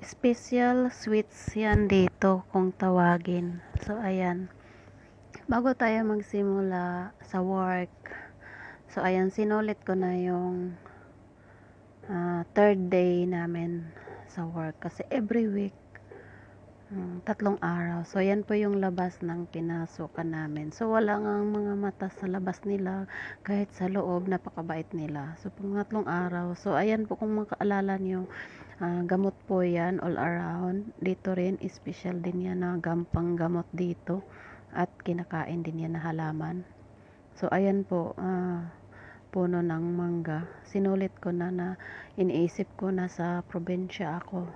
special sweets yan dito kung tawagin. So ayan, bago tayo magsimula sa work, so ayan, sinulit ko na yung third day namin sa work kasi every week 3 araw. So yan po yung labas ng pinasukan namin. So wala nga mga mata sa labas nila, kahit sa loob napakabait nila. So pang 3 araw, so ayan po, kung makaalala nyo, gamot po yan all around. Dito rin special din yan na gampang gamot dito, at kinakain din yan na halaman. So ayan po, puno ng mangga. Sinulit ko na iniisip ko na sa probinsya ako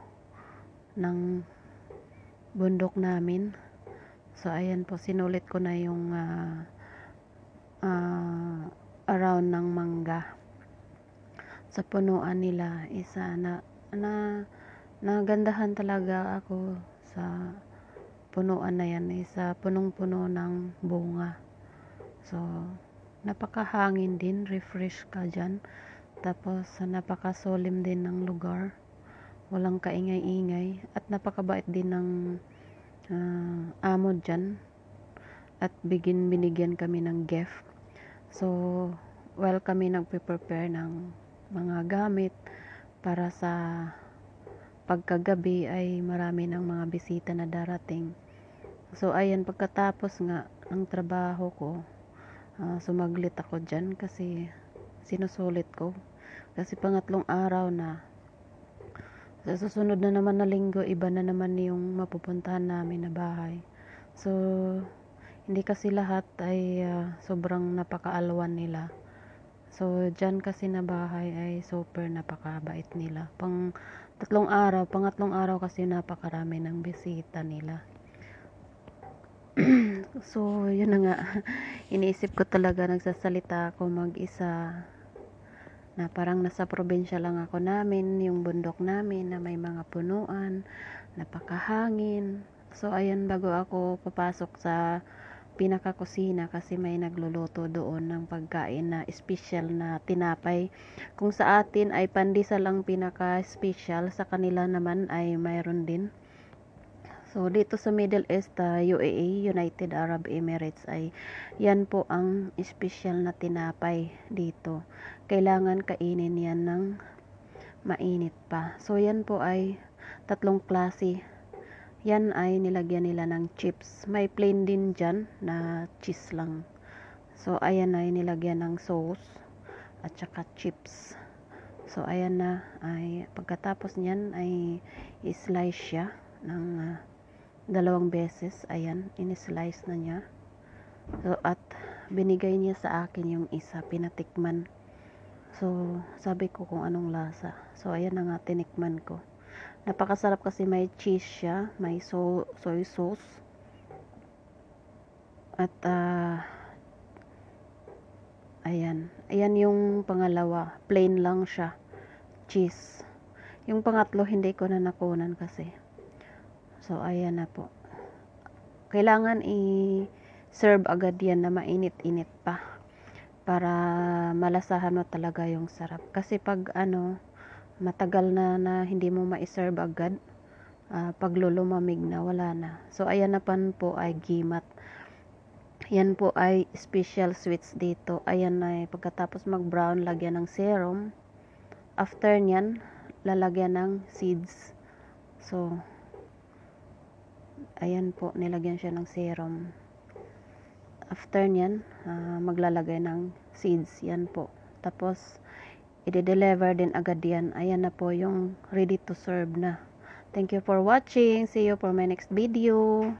ng bundok namin. So ayan po, sinulit ko na yung around ng mangga sa punuan nila. Isa na nagandahan talaga ako sa punuan na yan, isa punong-puno ng bunga. So napakahangin din, refresh ka dyan. Tapos napakasolim din ng lugar, walang kaingay-ingay, at napakabait din ng amo dyan, at binigyan kami ng gift. So while kami nagpe-prepare ng mga gamit para sa pagkagabi, ay marami ng mga bisita na darating. So ayan, pagkatapos nga ng trabaho ko, sumaglit ako dyan kasi sinusulit ko, kasi pangatlong araw na. Sa susunod na naman na linggo, iba na naman yung mapupuntahan namin na bahay. So hindi kasi lahat ay sobrang napakaalwan nila. So dyan kasi na bahay ay super napakabait nila. Pangatlong araw kasi napakarami ng bisita nila. So yun na nga, iniisip ko talaga, nagsasalita ako mag-isa, na parang nasa probinsya lang ako namin, yung bundok namin na may mga punuan, napakahangin. So ayan, bago ako papasok sa pinakakusina, kasi may nagluluto doon ng pagkain na special na tinapay. Kung sa atin ay pandesal ang pinaka-special, sa kanila naman ay mayroon din. So dito sa Middle East, UAE, United Arab Emirates, ay yan po ang special na tinapay dito. Kailangan kainin yan ng mainit pa. So yan po ay 3 klase. Yan ay nilagyan nila ng chips. May plain din dyan na cheese lang. So ayan ay nilagyan ng sauce at saka chips. So ayan na, ay pagkatapos niyan ay i-slice siya ng 2 beses. Ayan, in-slice na niya. So at binigay niya sa akin yung isa, pinatikman. So sabi ko kung anong lasa. So ayan na nga, tinikman ko. Napakasarap kasi may cheese siya, may soy sauce, at ayan yung pangalawa, plain lang siya, cheese. Yung pangatlo hindi ko na nakunan kasi. So ayan na po, kailangan i-serve agad yan na mainit-init pa, para malasahan mo talaga yung sarap. Kasi pag matagal na hindi mo ma-serve agad, pag lumamig na, wala na. So ayan na po ay gimat. Yan po ay special sweets dito. Ayan na, pagkatapos mag brown, lagyan ng serum. After nyan, lalagyan ng seeds. So ayan po, nilagyan siya ng serum. After nyan, maglalagay ng seeds. Yan po. Tapos i-deliver din agad yan. Ayan na po yung ready to serve na. Thank you for watching. See you for my next video.